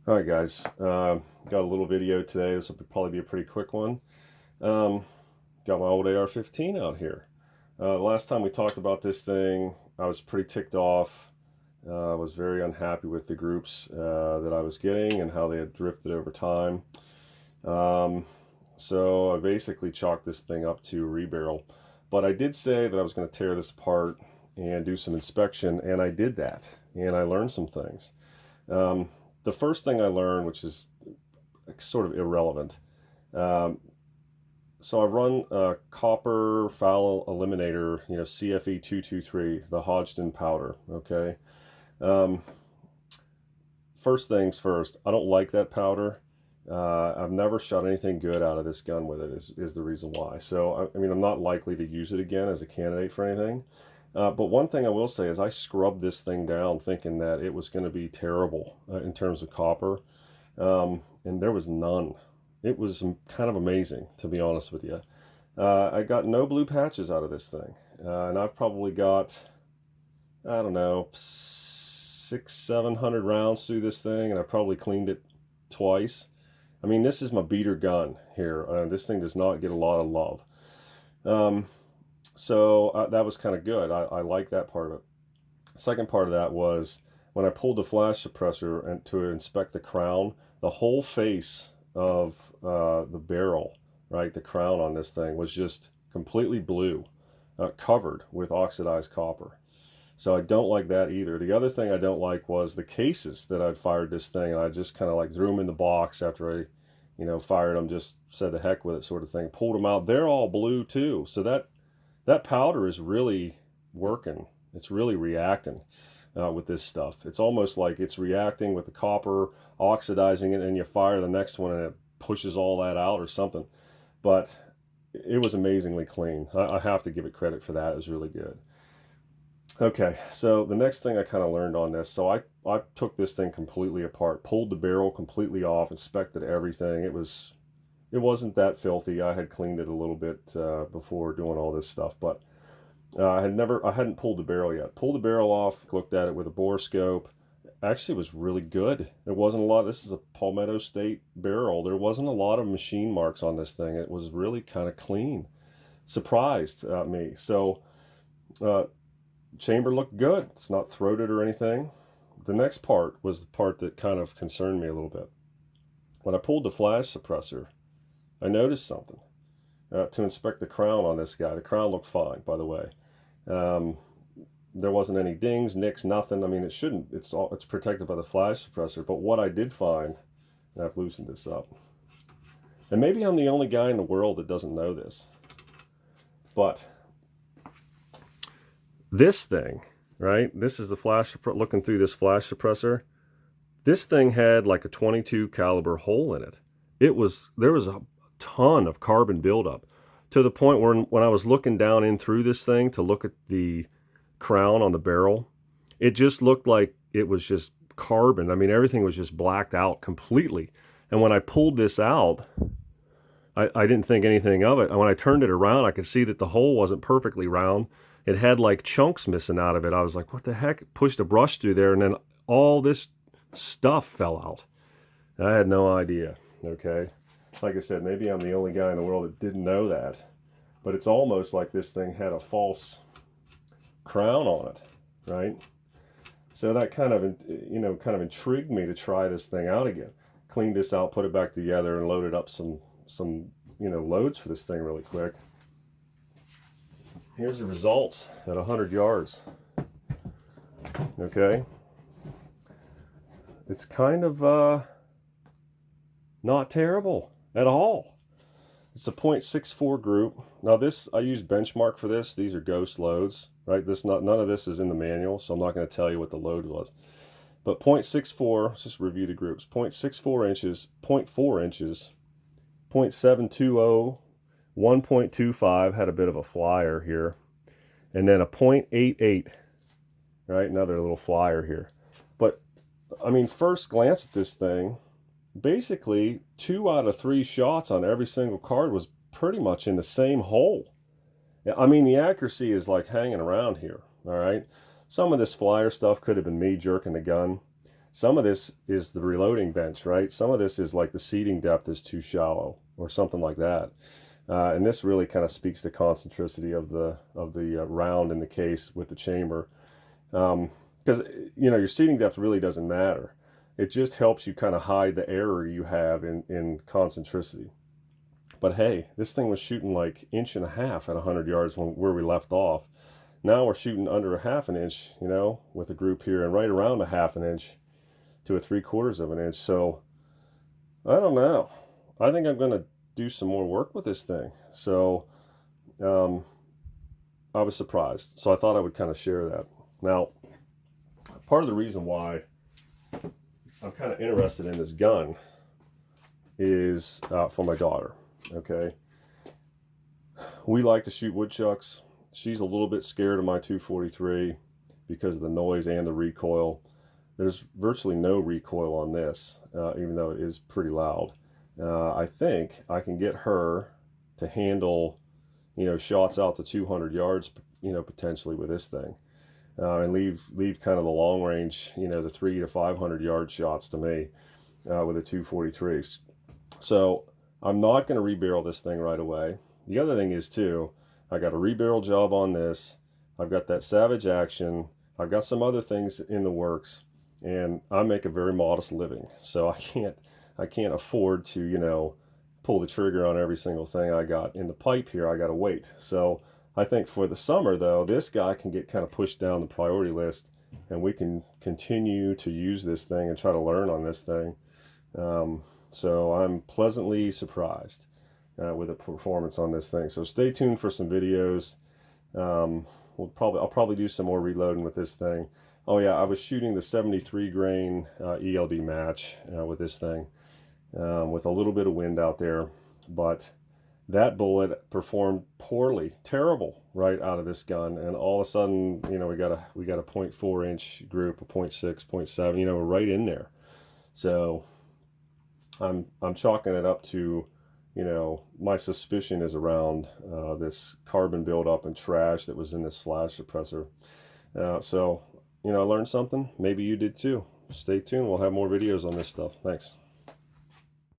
All right, guys. Got a little video today. This will probably be a pretty quick one. Got my old AR15 out here. Last time we talked about this thing, I was pretty ticked off. I was very unhappy with the groups that I was getting and how they had drifted over time. So I basically chalked this thing up to a rebarrel. But I did say that I was going to tear this apart and do some inspection, and I did that. And I learned some things. The first thing I learned, which is sort of irrelevant, so I run a copper foul eliminator, CFE 223, the Hodgdon powder. Okay. First things first, I don't like that powder. I've never shot anything good out of this gun with it. Is the reason why. So I mean, I'm not likely to use it again as a candidate for anything. But one thing I will say is I scrubbed this thing down thinking that it was going to be terrible in terms of copper, and there was none. It was kind of amazing, to be honest with you. I got no blue patches out of this thing, and I've probably got, I don't know, 700 rounds through this thing, and I've probably cleaned it twice. I mean, this is my beater gun here. This thing does not get a lot of love. So that was kind of good. I like that part of it. Second part of that was when I pulled the flash suppressor and to inspect the crown, the whole face of the barrel, right, the crown on this thing was just completely blue, covered with oxidized copper. So I don't like that either. The other thing I don't like was the cases that I'd fired this thing, and I just kind of like threw them in the box after I, fired them, just said the heck with it sort of thing, pulled them out. They're all blue too. So that powder is really working. It's really reacting with this stuff. It's almost like it's reacting with the copper, oxidizing it, and you fire the next one and it pushes all that out or something. But it was amazingly clean. I have to give it credit for that. It was really good. Okay, so the next thing I kind of learned on this, so I took this thing completely apart, pulled the barrel completely off, inspected everything. It wasn't that filthy. I had cleaned it a little bit before doing all this stuff, but I hadn't pulled the barrel yet. Pulled the barrel off, looked at it with a bore scope. Actually, it was really good. There wasn't a lot. This is a Palmetto State barrel. There wasn't a lot of machine marks on this thing. It was really kind of clean. Surprised me. So chamber looked good. It's not throated or anything. The next part was the part that kind of concerned me a little bit. When I pulled the flash suppressor, I noticed something to inspect the crown on this guy. The crown looked fine, by the way. There wasn't any dings, nicks, nothing. I mean, it shouldn't. It's protected by the flash suppressor. But what I did find, and I've loosened this up, and maybe I'm the only guy in the world that doesn't know this, but this thing, right? This is the flash. Looking through this flash suppressor, this thing had like a 22 caliber hole in it. There was a ton of carbon buildup to the point where when I was looking down in through this thing to look at the crown on the barrel, it just looked like it was just carbon. I mean, everything was just blacked out completely. And when I pulled this out, I didn't think anything of it. And when I turned it around, I could see that the hole wasn't perfectly round. It had like chunks missing out of it. I was like, what the heck? Pushed a brush through there, and then all this stuff fell out. I had no idea. Okay. Like I said, maybe I'm the only guy in the world that didn't know that. But it's almost like this thing had a false crown on it, right? So that kind of intrigued me to try this thing out again. Cleaned this out, put it back together, and loaded up some loads for this thing really quick. Here's the results at 100 yards. Okay. It's kind of not terrible at all. It's a .64 group. Now this, I use benchmark for this. These are ghost loads, right? None of this is in the manual, so I'm not going to tell you what the load was. But .64, let's just review the groups. 0.64 inches, 0.4 inches, 0.720, 1.25, had a bit of a flyer here, and then a 0.88, right? Another little flyer here. But I mean, first glance at this thing, basically 2 out of 3 shots on every single card was pretty much in the same hole. I mean, the accuracy is like hanging around here, all right? Some of this flyer stuff could have been me jerking the gun. Some of this is the reloading bench, right? Some of this is like the seating depth is too shallow or something like that. And this really kind of speaks to concentricity of the round in the case with the chamber. Because your seating depth really doesn't matter. It just helps you kind of hide the error you have in concentricity. But hey, this thing was shooting like 1.5 inches at 100 yards where we left off. Now we're shooting under 1/2 inch, with a group here, and right around 1/2 inch to 3/4 inch. So I don't know. I think I'm going to do some more work with this thing. So I was surprised. So I thought I would kind of share that. Now, part of the reason why I'm kind of interested in this gun is for my daughter. Okay, we like to shoot woodchucks. She's a little bit scared of my 243 because of the noise and the recoil. There's virtually no recoil on this, even though it is pretty loud. I think I can get her to handle, shots out to 200 yards, potentially with this thing, and leave kind of the long range, the 300 to 500 yard shots to me with a 243. So I'm not going to rebarrel this thing right away. The other thing is too, I got a rebarrel job on this. I've got that Savage Action. I've got some other things in the works, and I make a very modest living, so I can't afford to pull the trigger on every single thing I got in the pipe here. I got to wait. So I think for the summer though, this guy can get kind of pushed down the priority list, and we can continue to use this thing and try to learn on this thing. So I'm pleasantly surprised with the performance on this thing. So stay tuned for some videos. I'll probably do some more reloading with this thing. Oh yeah, I was shooting the 73 grain ELD Match with this thing with a little bit of wind out there, but that bullet performed poorly, terrible right out of this gun, and all of a sudden, we got a 0.4 inch group, a 0.6, 0.7, we're right in there. So I'm chalking it up to, my suspicion is around this carbon buildup and trash that was in this flash suppressor. So I learned something. Maybe you did too. Stay tuned. We'll have more videos on this stuff. Thanks.